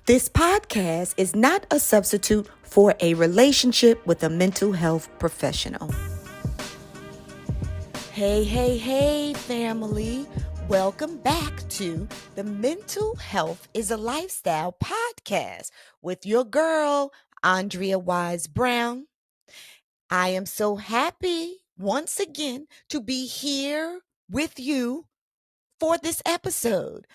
This podcast is not a substitute for a relationship with a mental health professional. Hey, family. Welcome back to the Mental Health is a Lifestyle podcast with your girl, Andrea Wise Brown. I am so happy once again to be here with you for this episode.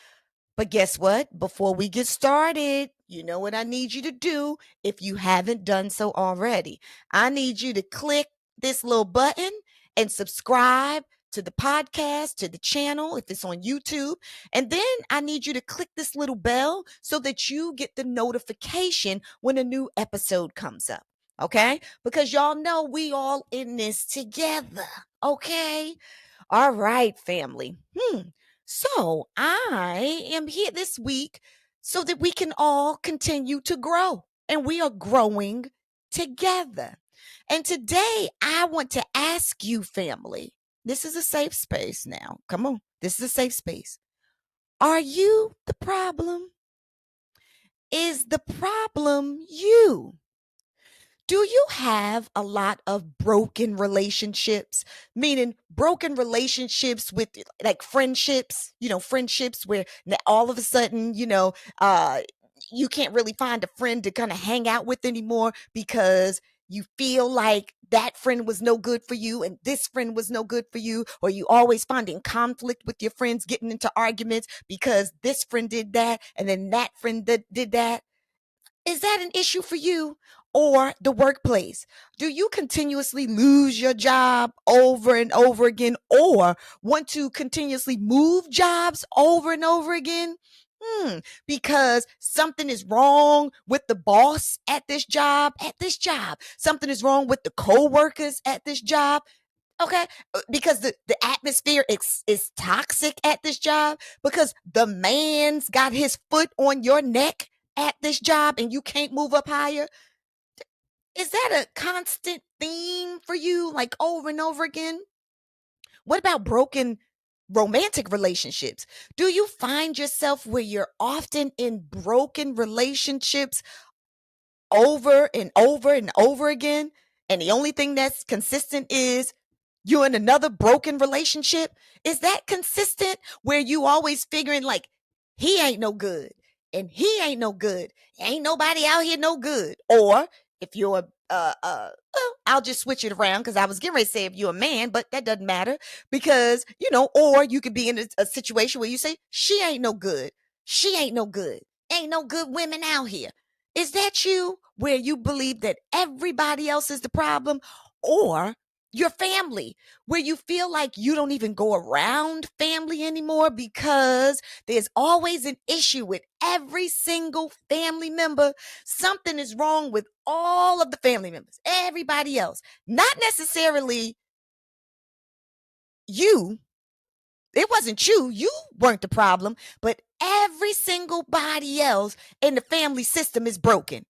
But guess what? Before we get started, you know what I need you to do if you haven't done so already. I need you to click this little button and subscribe to the podcast, to the channel, if it's on YouTube. And then I need you to click this little bell so that you get the notification when a new episode comes up. Okay? Because y'all know we all in this together. Okay? All right, family. So I am here this week so that we can all continue to grow, and we are growing together. And today I want to ask you, family, this is a safe space now. Come on. This is a safe space. Are you the problem? Is the problem you? Do you have a lot of broken relationships? Meaning broken relationships with like friendships, friendships where all of a sudden, you can't really find a friend to kind of hang out with anymore because you feel like that friend was no good for you and this friend was no good for you, or you always finding conflict with your friends, getting into arguments because this friend did that and then that friend did that. Is that an issue for you? Or the workplace? Do you continuously lose your job over and over again, or want to continuously move jobs over and over again? Because something is wrong with the boss at this job, Something is wrong with the co-workers at this job. Okay. Because the atmosphere is toxic at this job, because the man's got his foot on your neck at this job and you can't move up higher. Is that a constant theme for you, like over and over again? What about broken romantic relationships? Do you find yourself where you're often in broken relationships over and over and over again? And the only thing that's consistent is you're in another broken relationship? Is that consistent where you always figuring like he ain't no good and he ain't no good? Ain't nobody out here no good. Or if you're well, I'll just switch it around because I was getting ready to say if you're a man, but that doesn't matter because, or you could be in a situation where you say, she ain't no good. She ain't no good. Ain't no good women out here. Is that you where you believe that everybody else is the problem? Or your family, where you feel like you don't even go around family anymore because there's always an issue with every single family member. Something is wrong with all of the family members, everybody else. Not necessarily you. It wasn't you. You weren't the problem, but every single body else in the family system is broken.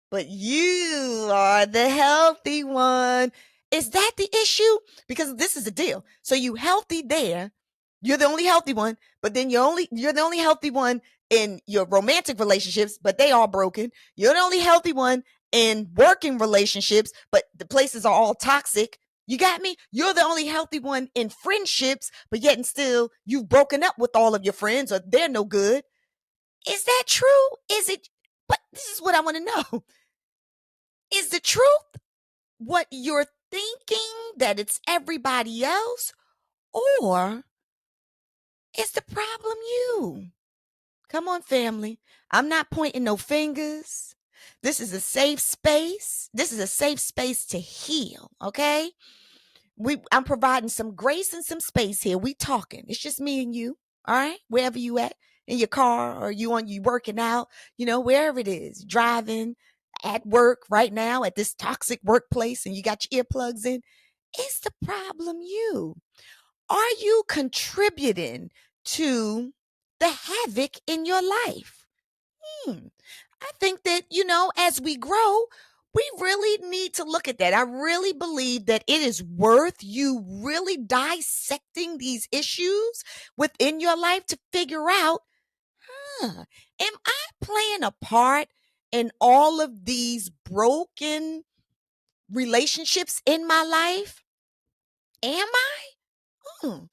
But you are the healthy one. Is that the issue? Because this is the deal. So you healthy there, you're the only healthy one, but then you're the only healthy one in your romantic relationships, but they all broken. You're the only healthy one in working relationships, but the places are all toxic. You got me? You're the only healthy one in friendships, but yet and still you've broken up with all of your friends or they're no good. Is that true? Is it? But this is what I want to know. Is the truth what you're thinking, that it's everybody else? Or is the problem you? Come on, family. I'm not pointing no fingers. This is a safe space. This is a safe space to heal, okay? I'm providing some grace and some space here. We talking. It's just me and you, all right? Wherever you at, in your car, or you working out, wherever it is, driving, at work right now, at this toxic workplace, and you got your earplugs in. Is the problem you? Are you contributing to the havoc in your life? I think that, as we grow, we really need to look at that. I really believe that it is worth you really dissecting these issues within your life to figure out, Am I playing a part in all of these broken relationships in my life? Am I? Hmm.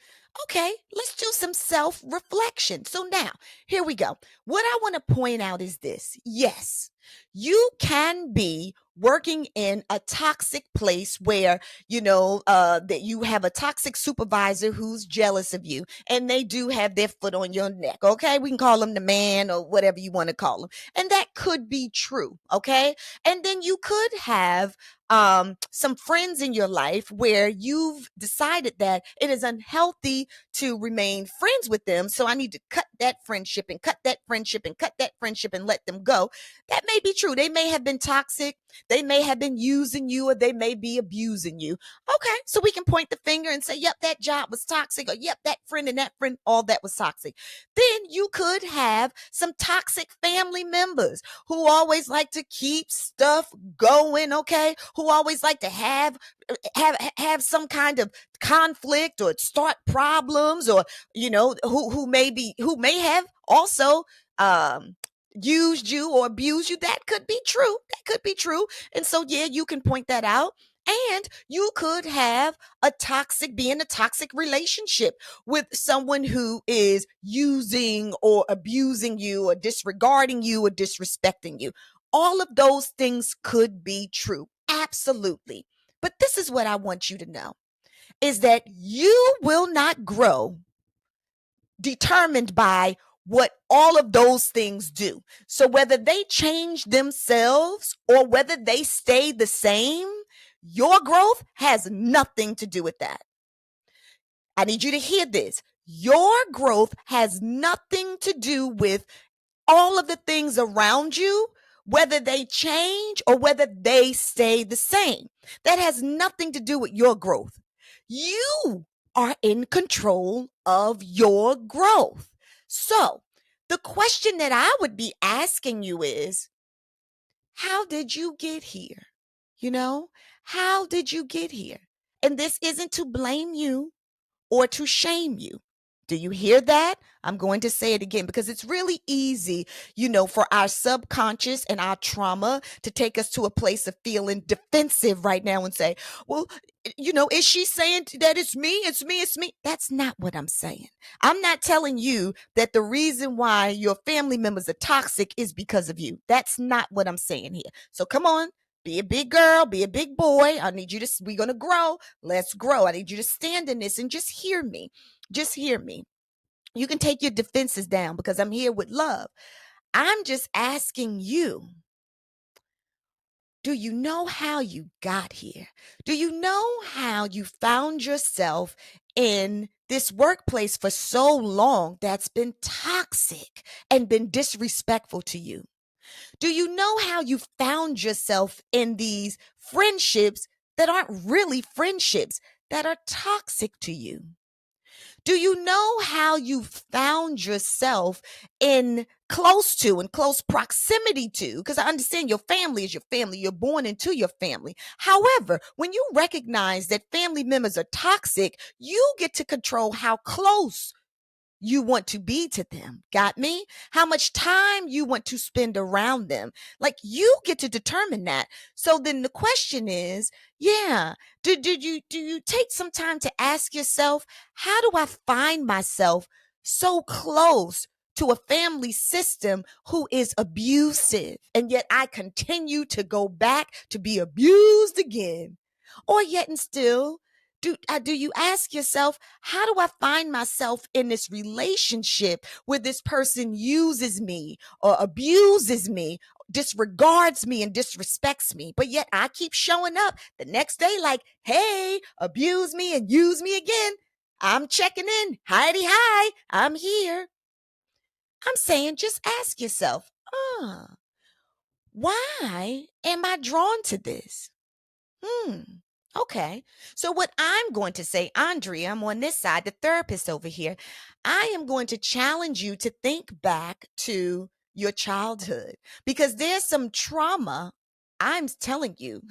Okay, let's do some self reflection. So now, here we go. What I want to point out is this: yes, you can be working in a toxic place where that you have a toxic supervisor who's jealous of you, and they do have their foot on your neck. Okay, we can call them the man or whatever you want to call them, and that could be true. Okay, and then you could have some friends in your life where you've decided that it is unhealthy to remain friends with them. So I need to cut that friendship and cut that friendship and cut that friendship and let them go. That may be true. They may have been toxic. They may have been using you, or they may be abusing you. Okay. So we can point the finger and say, yep, that job was toxic, or yep, that friend and that friend, all that was toxic. Then you could have some toxic family members who always like to keep stuff going, okay? Who always like to have some kind of conflict or start problems, or who may have also um used you or abused you. That could be true. That could be true. And so yeah, you can point that out. And you could have be in a toxic relationship with someone who is using or abusing you or disregarding you or disrespecting you. All of those things could be true. Absolutely. But this is what I want you to know is that you will not grow determined by what all of those things do. So whether they change themselves or whether they stay the same, your growth has nothing to do with that. I need you to hear this. Your growth has nothing to do with all of the things around you, whether they change or whether they stay the same. That has nothing to do with your growth. You are in control of your growth. So, the question that I would be asking you is, how did you get here? How did you get here? And this isn't to blame you or to shame you. Do you hear that? I'm going to say it again because it's really easy, for our subconscious and our trauma to take us to a place of feeling defensive right now and say, well, is she saying that it's me? It's me. It's me. That's not what I'm saying. I'm not telling you that the reason why your family members are toxic is because of you. That's not what I'm saying here. So come on. Be a big girl, be a big boy. We're going to grow. Let's grow. I need you to stand in this and just hear me. Just hear me. You can take your defenses down because I'm here with love. I'm just asking you, do you know how you got here? Do you know how you found yourself in this workplace for so long that's been toxic and been disrespectful to you? Do you know how you found yourself in these friendships that aren't really friendships, that are toxic to you? Do you know how you found yourself in close proximity to? Because I understand your family is your family. You're born into your family. However, when you recognize that family members are toxic, you get to control how close you want to be to them. Got me? How much time you want to spend around them. Like you get to determine that. So then the question is, yeah, do you take some time to ask yourself, how do I find myself so close to a family system who is abusive, and yet I continue to go back to be abused again? Or yet and still, do you ask yourself, how do I find myself in this relationship where this person uses me or abuses me, disregards me and disrespects me, but yet I keep showing up the next day like, hey, abuse me and use me again. I'm checking in. Heidi, hi, I'm here. I'm saying just ask yourself, why am I drawn to this? Okay. So what I'm going to say, Andrea, I'm on this side, the therapist over here. I am going to challenge you to think back to your childhood because there's some trauma I'm telling you,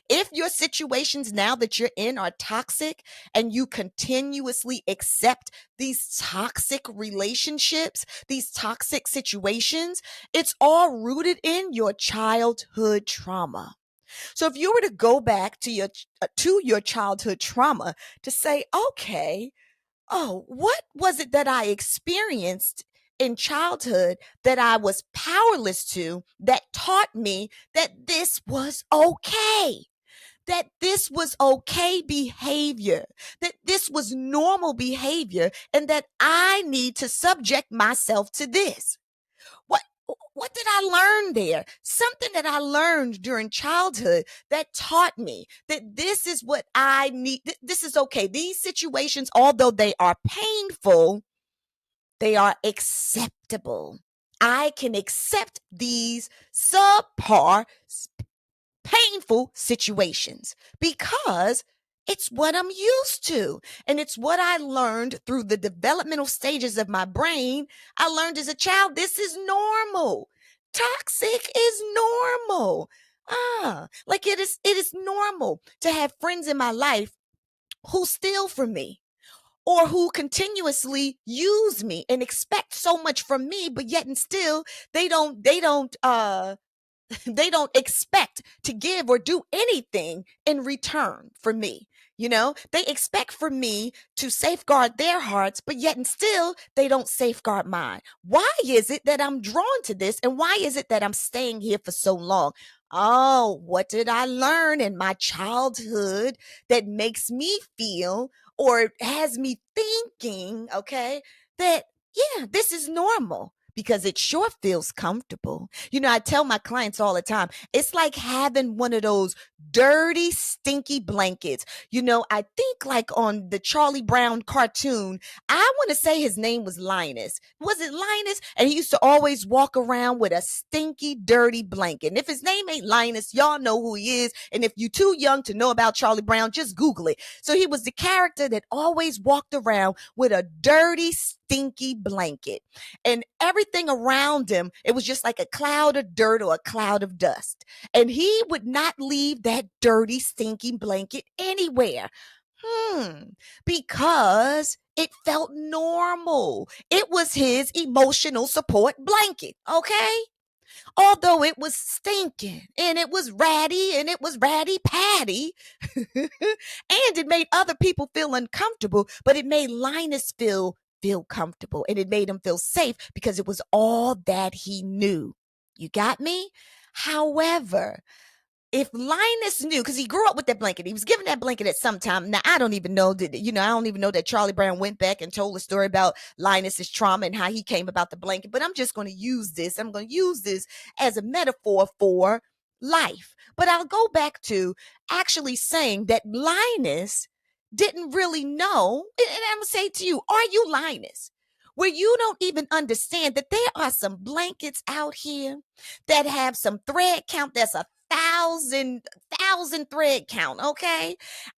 if your situations now that you're in are toxic and you continuously accept these toxic relationships, these toxic situations, it's all rooted in your childhood trauma. So if you were to go back to your childhood trauma to say, okay, oh, what was it that I experienced in childhood that I was powerless to that taught me that this was okay? That this was okay behavior, that this was normal behavior, and that I need to subject myself to this. What what did I learn there? Something that I learned during childhood that taught me that this is what I need. This is okay. These situations, although they are painful, they are acceptable. I can accept these subpar painful situations because it's what I'm used to. And it's what I learned through the developmental stages of my brain. I learned as a child, this is normal. Toxic is normal. Like it is normal to have friends in my life who steal from me or who continuously use me and expect so much from me, but yet and still they don't they don't expect to give or do anything in return for me. They expect for me to safeguard their hearts, but yet and still they don't safeguard mine. Why is it that I'm drawn to this? And why is it that I'm staying here for so long? Oh, what did I learn in my childhood that makes me feel or has me thinking, okay, that, yeah, this is normal because it sure feels comfortable. I tell my clients all the time, it's like having one of those dirty, stinky blankets. I think like on the Charlie Brown cartoon, I want to say his name was Linus. Was it Linus? And he used to always walk around with a stinky, dirty blanket. And if his name ain't Linus, y'all know who he is. And if you're too young to know about Charlie Brown, just Google it. So he was the character that always walked around with a dirty, stinky blanket. And everything around him, it was just like a cloud of dirt or a cloud of dust. And he would not leave that dirty, stinky blanket anywhere. Because it felt normal. It was his emotional support blanket, okay? Although it was stinking and it was ratty and it was ratty patty and it made other people feel uncomfortable, but it made Linus feel comfortable and it made him feel safe because it was all that he knew. You got me? However, if Linus knew, because he grew up with that blanket, he was given that blanket at some time. Now, I don't even know that Charlie Brown went back and told a story about Linus's trauma and how he came about the blanket, but I'm just going to use this. I'm going to use this as a metaphor for life. But I'll go back to actually saying that Linus didn't really know. And I'm going to say to you, are you Linus? Where you don't even understand that there are some blankets out here that have some thread count that's a thousand thread count, okay?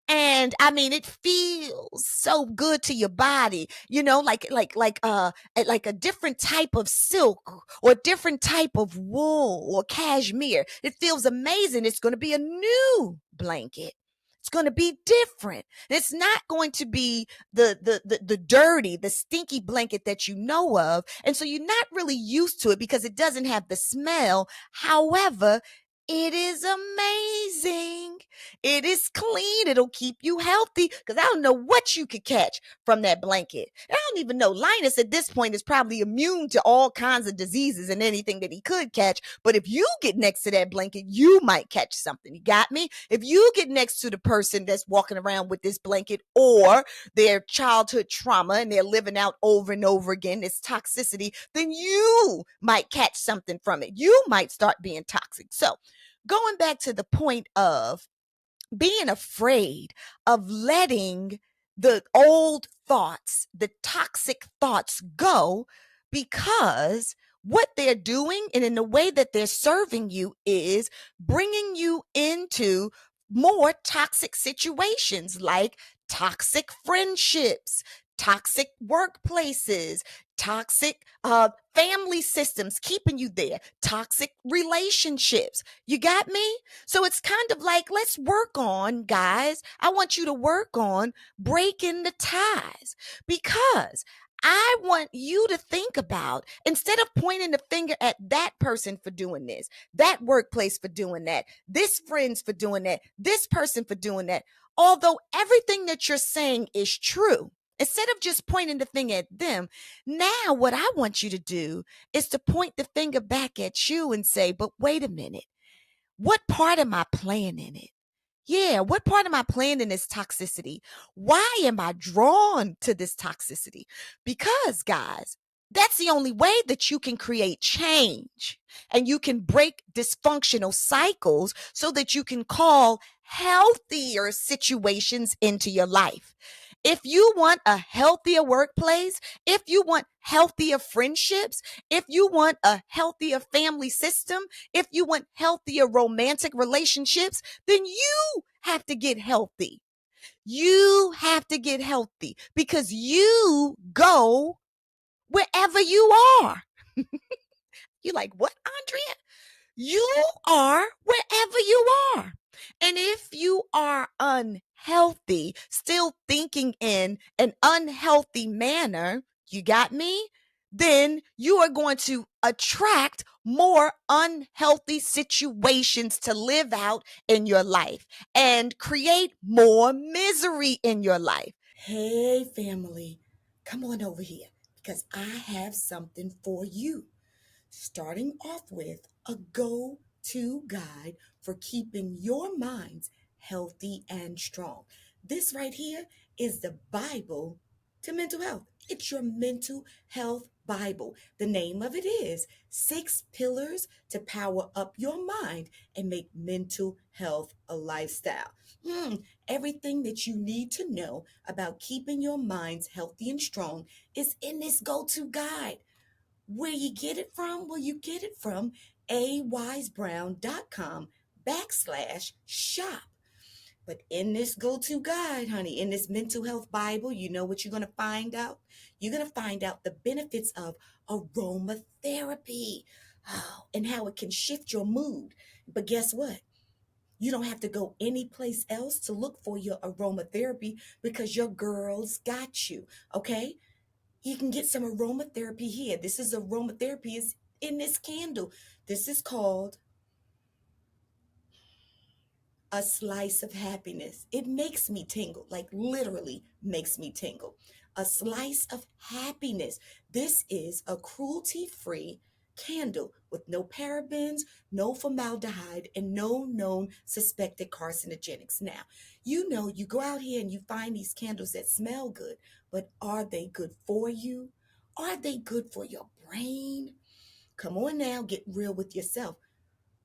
And I mean, it feels so good to your body, like a different type of silk or different type of wool or cashmere. It feels amazing. It's going to be a new blanket. It's going to be different. It's not going to be the dirty, the stinky blanket that you know of. And so you're not really used to it because it doesn't have the smell. However, it is amazing. It is clean. It'll keep you healthy because I don't know what you could catch from that blanket. I don't even know. Linus at this point is probably immune to all kinds of diseases and anything that he could catch. But if you get next to that blanket, you might catch something. You got me? If you get next to the person that's walking around with this blanket or their childhood trauma and they're living out over and over again this toxicity, then you might catch something from it. You might start being toxic. So going back to the point of being afraid of letting the old thoughts, the toxic thoughts go, because what they're doing and in the way that they're serving you is bringing you into more toxic situations like toxic friendships, toxic workplaces, toxic family systems keeping you there, toxic relationships. You got me? So it's kind of like, let's work on, guys. I want you to work on breaking the ties because I want you to think about, instead of pointing the finger at that person for doing this, that workplace for doing that, this friends for doing that, this person for doing that, although everything that you're saying is true, instead of just pointing the finger at them, now what I want you to do is to point the finger back at you and say, but wait a minute, what part am I playing in it? Yeah, what part am I playing in this toxicity? Why am I drawn to this toxicity? Because, guys, that's the only way that you can create change and you can break dysfunctional cycles so that you can call healthier situations into your life. If you want a healthier workplace, if you want healthier friendships, if you want a healthier family system, if you want healthier romantic relationships, then you have to get healthy. You have to get healthy because you go wherever you are. You're like, what, Andrea? You are wherever you are. And if you are unhealthy, still thinking in an unhealthy manner, you got me? Then you are going to attract more unhealthy situations to live out in your life and create more misery in your life. Hey, family, come on over here because I have something for you. Starting off with a go to guide for keeping your minds healthy and strong. This right here is the Bible to mental health. It's your mental health Bible. The name of it is 6 Pillars to Power Up Your Mind and Make Mental Health a Lifestyle. Everything that you need to know about keeping your minds healthy and strong is in this go to guide. Where you get it from? Well, you get it from awisebrown.com/shop. But in this go-to guide, honey, in this mental health Bible, you know what you're going to find out? You're going to find out the benefits of aromatherapy, and how it can shift your mood. But guess what? You don't have to go anyplace else to look for your aromatherapy because your girls got you, okay? You can get some aromatherapy here. This is aromatherapy is in this candle. This is called a slice of happiness. It makes me tingle, like literally makes me tingle. A slice of happiness. This is a cruelty-free candle with no parabens, no formaldehyde, and no known suspected carcinogenics. Now, you know, you go out here and you find these candles that smell good, but are they good for you? Are they good for your brain? Come on now, get real with yourself.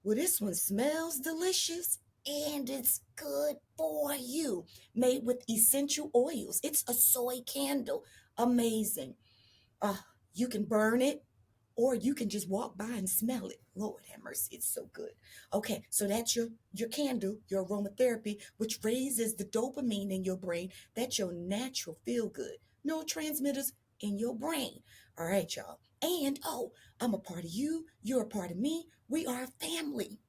Well, this one smells delicious and it's good for you. Made with essential oils. It's a soy candle. Amazing. You can burn it or you can just walk by and smell it. Lord have mercy, it's so good. Okay, so that's your candle, your aromatherapy, which raises the dopamine in your brain. That's your natural feel good neurotransmitters in your brain. All right, y'all. And I'm a part of you, you're a part of me. We are a family.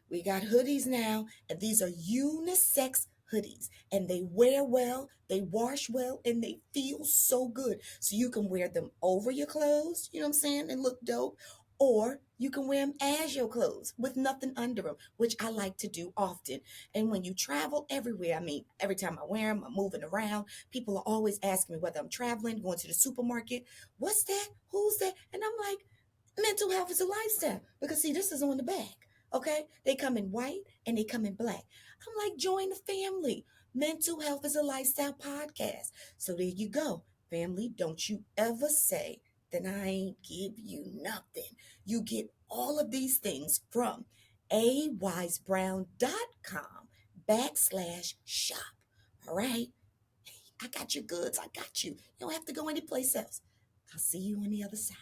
We got hoodies now, and these are unisex hoodies, and they wear well, they wash well, and they feel so good. So you can wear them over your clothes, you know what I'm saying, and look dope, or you can wear them as your clothes with nothing under them, which I like to do often. And when you travel everywhere, I mean, every time I wear them, I'm moving around. People are always asking me whether I'm traveling, going to the supermarket. What's that? Who's that? And I'm like, mental health is a lifestyle. Because see, this is on the back. Okay? They come in white and they come in black. I'm like, join the family. Mental health is a lifestyle podcast. So there you go. Family, don't you ever say that I ain't give you nothing. You get all of these things from awisebrown.com/shop. All right? I got your goods. I got you. You don't have to go anyplace else. I'll see you on the other side.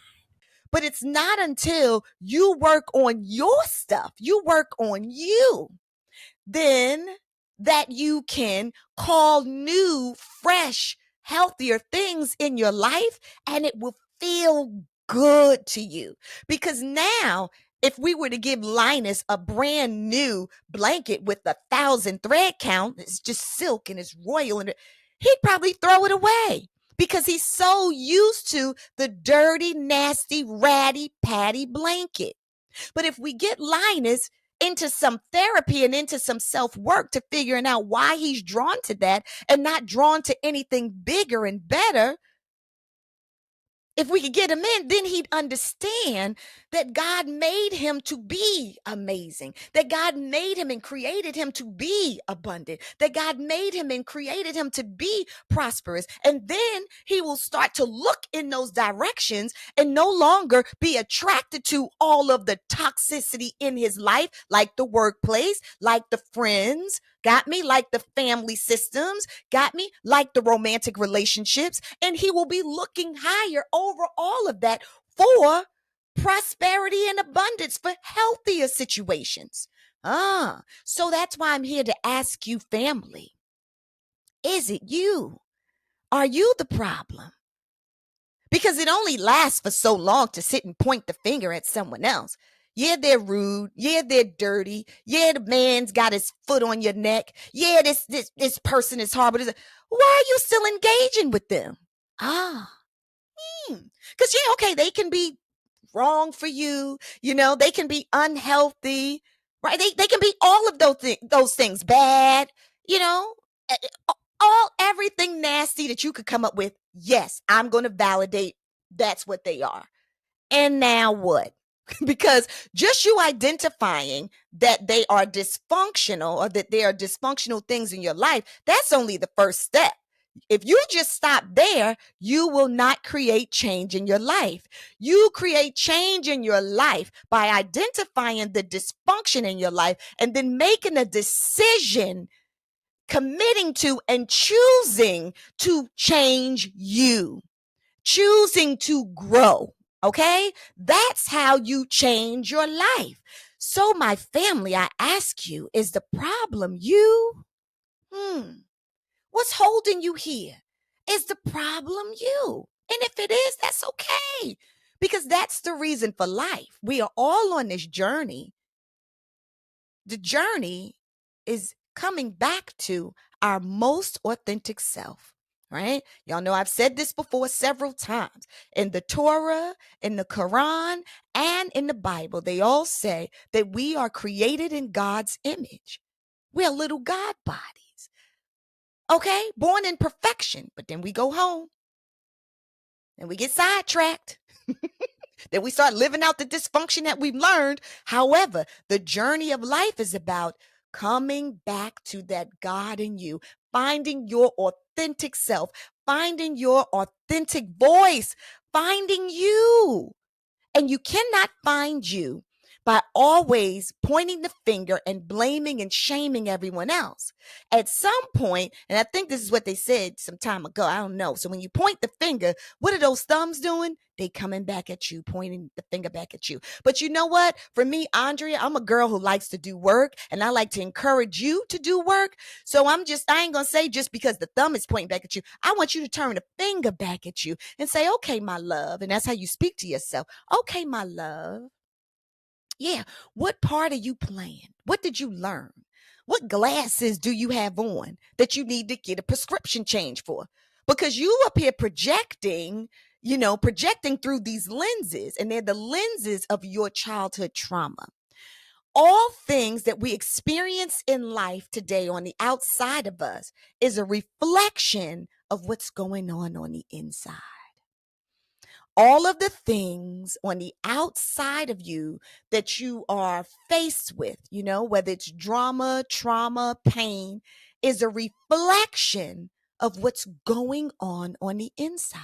But it's not until you work on your stuff, you work on you, then that you can call new, fresh healthier things in your life, and it will feel good to you. Because now, if we were to give Linus a brand new blanket with 1,000 thread count, it's just silk and it's royal, and he'd probably throw it away because he's so used to the dirty, nasty, ratty, patty blanket. But if we get Linus into some therapy and into some self work to figuring out why he's drawn to that and not drawn to anything bigger and better, if we could get him in, then he'd understand that God made him to be amazing, that God made him and created him to be abundant, that God made him and created him to be prosperous. And then he will start to look in those directions and no longer be attracted to all of the toxicity in his life, like the workplace, like the friends, got me, like the family systems, got me, like the romantic relationships. And he will be looking higher over all of that for prosperity and abundance, for healthier situations. So that's why I'm here to ask you, family, is it you? Are you the problem? Because it only lasts for so long to sit and point the finger at someone else. Yeah, they're rude. Yeah, they're dirty. Yeah, the man's got his foot on your neck. Yeah, this person is horrible. Why are you still engaging with them? Because okay, they can be wrong for you. They can be unhealthy, right? They can be all of those things, bad. You know, everything nasty that you could come up with. Yes, I'm going to validate that's what they are. And now what? Because just you identifying that they are dysfunctional or that there are dysfunctional things in your life, that's only the first step. If you just stop there, you will not create change in your life. You create change in your life by identifying the dysfunction in your life and then making a decision, committing to and choosing to change you, choosing to grow. Okay? That's how you change your life. So, my family, I ask you, is the problem you? What's holding you here? Is the problem you? And if it is, that's okay. Because that's the reason for life. We are all on this journey. The journey is coming back to our most authentic self, right? Y'all know I've said this before several times. In the Torah, in the Quran, and in the Bible, they all say that we are created in God's image. We're little God bodies. Okay, born in perfection, but then we go home and we get sidetracked. Then we start living out the dysfunction that we've learned. However, the journey of life is about coming back to that God in you, finding your authentic self, finding your authentic voice, finding you. And you cannot find you by always pointing the finger and blaming and shaming everyone else. At some point, and I think this is what they said some time ago, I don't know. So when you point the finger, what are those thumbs doing? They coming back at you, pointing the finger back at you. But you know what? For me, Andrea, I'm a girl who likes to do work, and I like to encourage you to do work. So I ain't going to say just because the thumb is pointing back at you. I want you to turn the finger back at you and say, okay, my love. And that's how you speak to yourself. Okay, my love. Yeah, what part are you playing? What did you learn? What glasses do you have on that you need to get a prescription change for? Because you up here projecting, projecting through these lenses, and they're the lenses of your childhood trauma. All things that we experience in life today on the outside of us is a reflection of what's going on the inside. All of the things on the outside of you that you are faced with, whether it's drama, trauma, pain, is a reflection of what's going on the inside.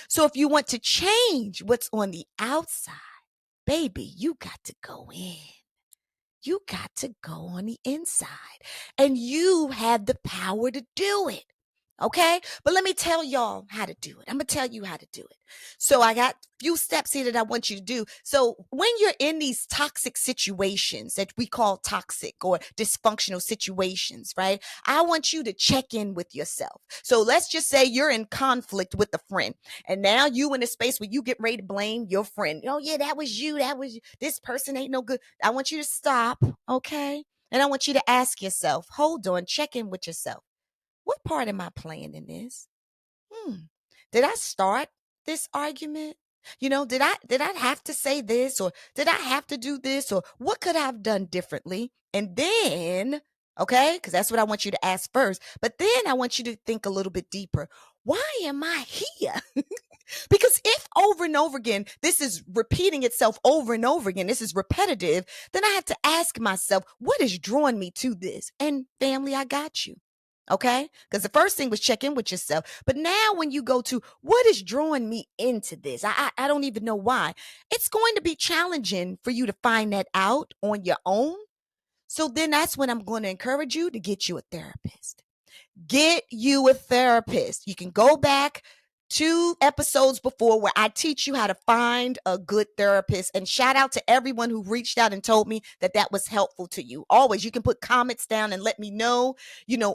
So if you want to change what's on the outside, baby, you got to go in. You got to go on the inside. And you have the power to do it. Okay. But let me tell y'all how to do it. I'm going to tell you how to do it. So I got a few steps here that I want you to do. So when you're in these toxic situations that we call toxic or dysfunctional situations, right? I want you to check in with yourself. So let's just say you're in conflict with a friend and now you in a space where you get ready to blame your friend. Oh yeah, that was you. That was you. This person ain't no good. I want you to stop. Okay. And I want you to ask yourself, hold on, check in with yourself. What part am I playing in this? Hmm. Did I start this argument? Did I have to say this or did I have to do this or what could I have done differently? And then, okay, because that's what I want you to ask first. But then I want you to think a little bit deeper. Why am I here? Because if over and over again, this is repeating itself over and over again, this is repetitive, then I have to ask myself, what is drawing me to this? And family, I got you. Okay. Because the first thing was check in with yourself. But now when you go to what is drawing me into this, I don't even know why. It's going to be challenging for you to find that out on your own. So then that's when I'm going to encourage you to get you a therapist. Get you a therapist. You can go back 2 episodes before where I teach you how to find a good therapist. And shout out to everyone who reached out and told me that that was helpful to you. Always, you can put comments down and let me know,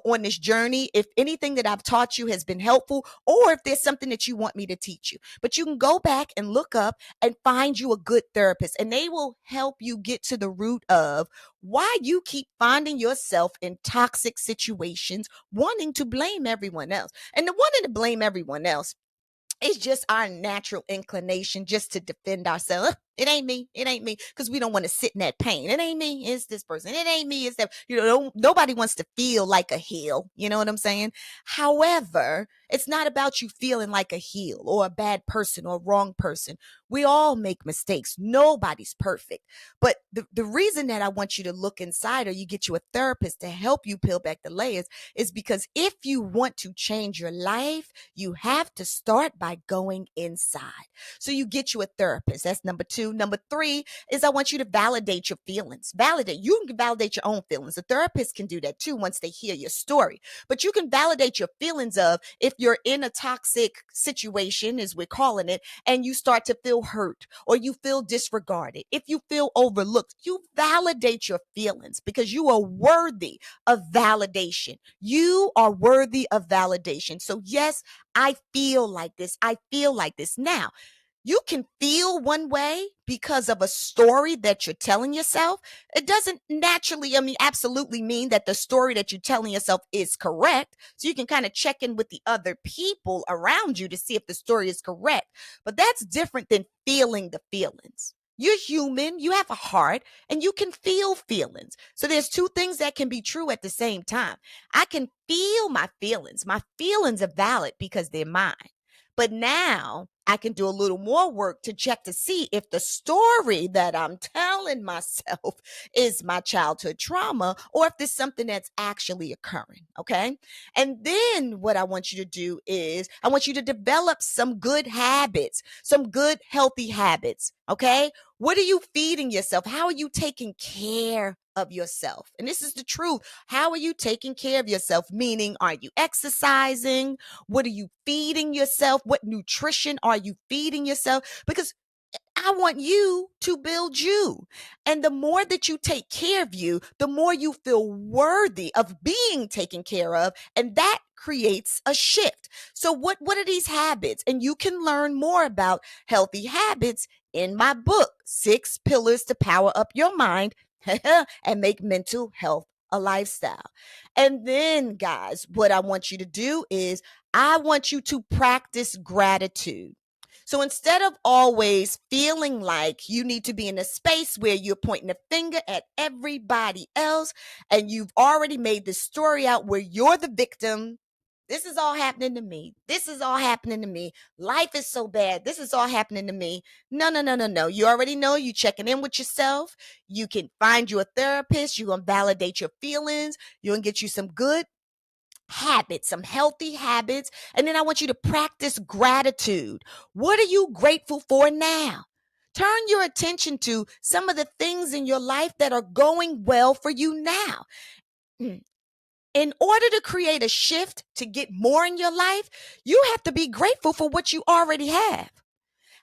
on this journey, if anything that I've taught you has been helpful or if there's something that you want me to teach you. But you can go back and look up and find you a good therapist, and they will help you get to the root of why you keep finding yourself in toxic situations, wanting to blame everyone else. And the wanting to blame everyone else, it's just our natural inclination just to defend ourselves. It ain't me. It ain't me. Because we don't want to sit in that pain. It ain't me. It's this person. It ain't me. It's that. Nobody wants to feel like a heel. You know what I'm saying? However, it's not about you feeling like a heel or a bad person or a wrong person. We all make mistakes. Nobody's perfect. But the reason that I want you to look inside or you get you a therapist to help you peel back the layers is because if you want to change your life, you have to start by going inside. So you get you a therapist. That's number 2. Number 3 is I want you to validate your feelings. Validate. You can validate your own feelings. The therapist can do that too once they hear your story. But you can validate your feelings of if you're in a toxic situation, as we're calling it, and you start to feel hurt or you feel disregarded. If you feel overlooked, you validate your feelings because you are worthy of validation. You are worthy of validation. So yes, I feel like this. I feel like this. Now, you can feel one way because of a story that you're telling yourself. It doesn't naturally, absolutely mean that the story that you're telling yourself is correct. So you can kind of check in with the other people around you to see if the story is correct. But that's different than feeling the feelings. You're human, you have a heart, and you can feel feelings. So there's 2 things that can be true at the same time. I can feel my feelings. My feelings are valid because they're mine. But now I can do a little more work to check to see if the story that I'm telling myself is my childhood trauma or if there's something that's actually occurring. Okay. And then what I want you to do is I want you to develop some good habits, some good, healthy habits. Okay. What are you feeding yourself? How are you taking care of yourself? And this is the truth. How are you taking care of yourself? Meaning, are you exercising? What are you feeding yourself? What nutrition are you feeding yourself? Because I want you to build you. And the more that you take care of you, the more you feel worthy of being taken care of. And that creates a shift. So what are these habits? And you can learn more about healthy habits in my book, 6 Pillars to Power Up Your Mind and Make Mental Health a Lifestyle. And then, guys, what I want you to do is I want you to practice gratitude. So instead of always feeling like you need to be in a space where you're pointing a finger at everybody else and you've already made the story out where you're the victim. This is all happening to me. This is all happening to me. Life is so bad. This is all happening to me. No, no, no, no, no. You already know you checking in with yourself. You can find you a therapist. You're going to validate your feelings. You're going to get you some good habits, some healthy habits. And then I want you to practice gratitude. What are you grateful for now? Turn your attention to some of the things in your life that are going well for you now. In order to create a shift to get more in your life, you have to be grateful for what you already have.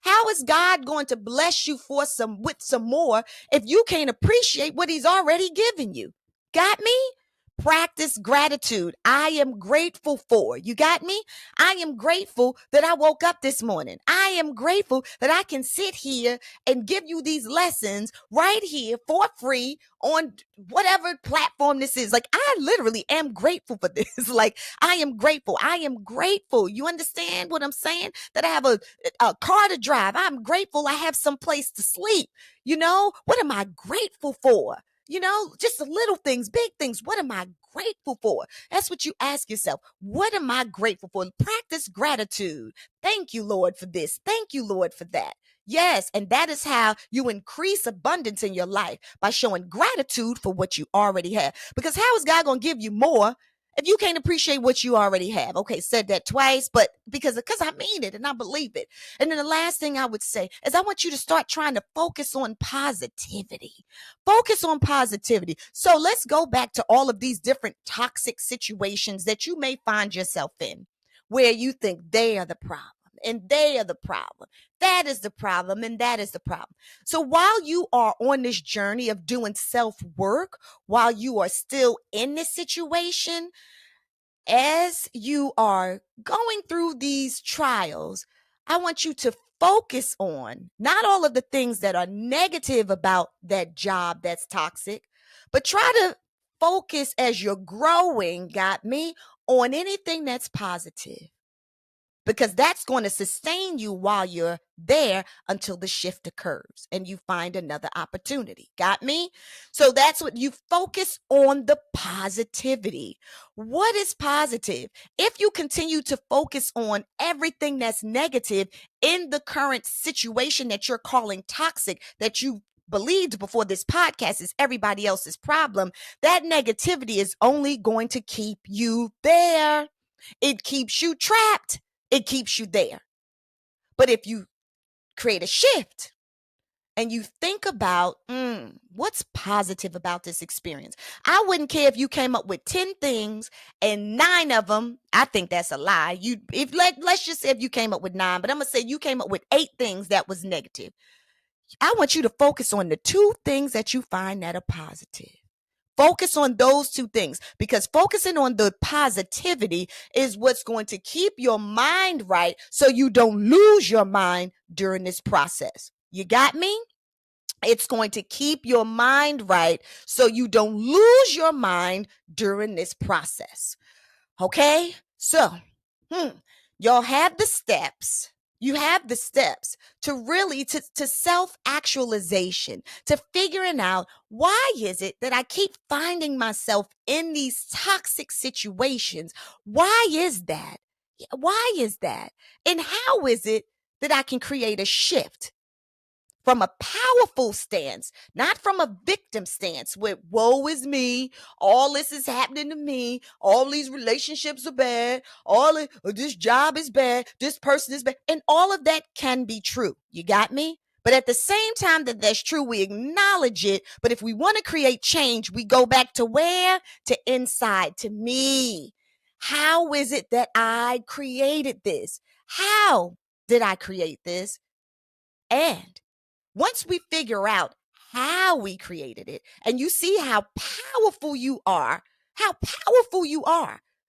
How is God going to bless you with some more if you can't appreciate what he's already given you? Got me? Practice gratitude. I am grateful for. You got me? I am grateful that I woke up this morning. I am grateful that I can sit here and give you these lessons right here for free on whatever platform this is. Like, I literally am grateful for this. Like, I am grateful. I am grateful. You understand what I'm saying? That I have a car to drive. I'm grateful I have some place to sleep. You know, what am I grateful for? You know, just the little things, big things. What am I grateful for? That's what you ask yourself. What am I grateful for? Practice gratitude. Thank you, Lord, for this. Thank you, Lord, for that. Yes, and that is how you increase abundance in your life, by showing gratitude for what you already have. Because how is God going to give you more if you can't appreciate what you already have? Okay, said that twice, but because I mean it and I believe it. And then the last thing I would say is I want you to start trying to focus on positivity. Focus on positivity. So let's go back to all of these different toxic situations that you may find yourself in, where you think they are the problem and they are the problem. That is the problem and that is the problem. So while you are on this journey of doing self-work, while you are still in this situation, as you are going through these trials, I want you to focus on not all of the things that are negative about that job that's toxic, but try to focus as you're growing, got me, on anything that's positive, because that's going to sustain you while you're there until the shift occurs and you find another opportunity. Got me? So that's what you focus on, the positivity. What is positive? If you continue to focus on everything that's negative in the current situation that you're calling toxic, that you believed before this podcast is everybody else's problem, that negativity is only going to keep you there. It keeps you trapped. It keeps you there. But if you create a shift and you think about what's positive about this experience, I wouldn't care if you came up with 10 things and 9 of them, I think that's a lie. Let's just say if you came up with 9, but I'm gonna say you came up with 8 things that was negative. I want you to focus on the 2 things that you find that are positive. Focus on those 2 things, because focusing on the positivity is what's going to keep your mind right so you don't lose your mind during this process. You got me? It's going to keep your mind right so you don't lose your mind during this process. Okay? So, y'all have the steps. You have the steps to really to self-actualization, to figuring out, why is it that I keep finding myself in these toxic situations? Why is that? Why is that? And how is it that I can create a shift from a powerful stance, not from a victim stance where woe is me, all this is happening to me, all these relationships are bad, this job is bad, this person is bad, and all of that can be true. You got me? But at the same time that that's true, we acknowledge it. But if we want to create change, we go back to where? To inside, to me. How is it that I created this? How did I create this? And once we figure out how we created it, and you see how powerful you are,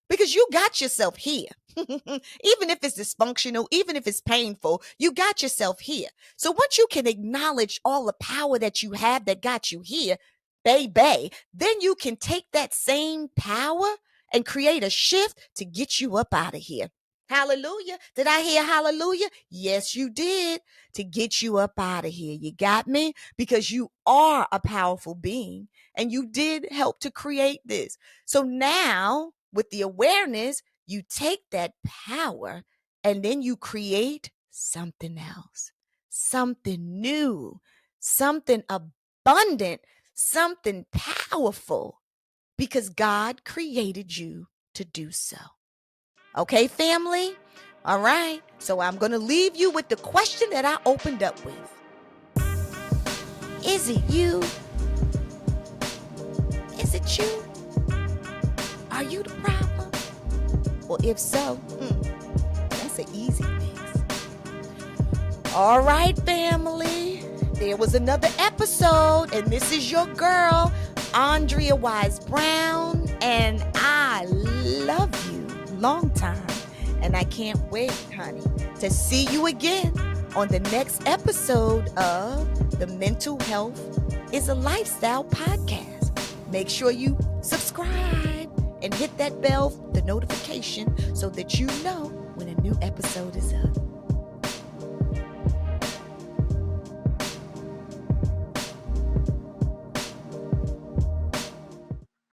because you got yourself here. Even if it's dysfunctional, even if it's painful, you got yourself here. So once you can acknowledge all the power that you have that got you here, baby, then you can take that same power and create a shift to get you up out of here. Hallelujah. Did I hear hallelujah? Yes, you did. To get you up out of here. You got me? Because you are a powerful being and you did help to create this. So now, with the awareness, you take that power and then you create something else, something new, something abundant, something powerful, because God created you to do so. Okay, family? All right. So I'm going to leave you with the question that I opened up with. Is it you? Is it you? Are you the problem? Well, if so, that's an easy fix. All right, family. There was another episode, and this is your girl, Andrea Wise Brown, and I love you long time, and I can't wait, honey, to see you again on the next episode of the Mental Health is a Lifestyle podcast. Make sure you subscribe and hit that bell, the notification, so that you know when a new episode is up.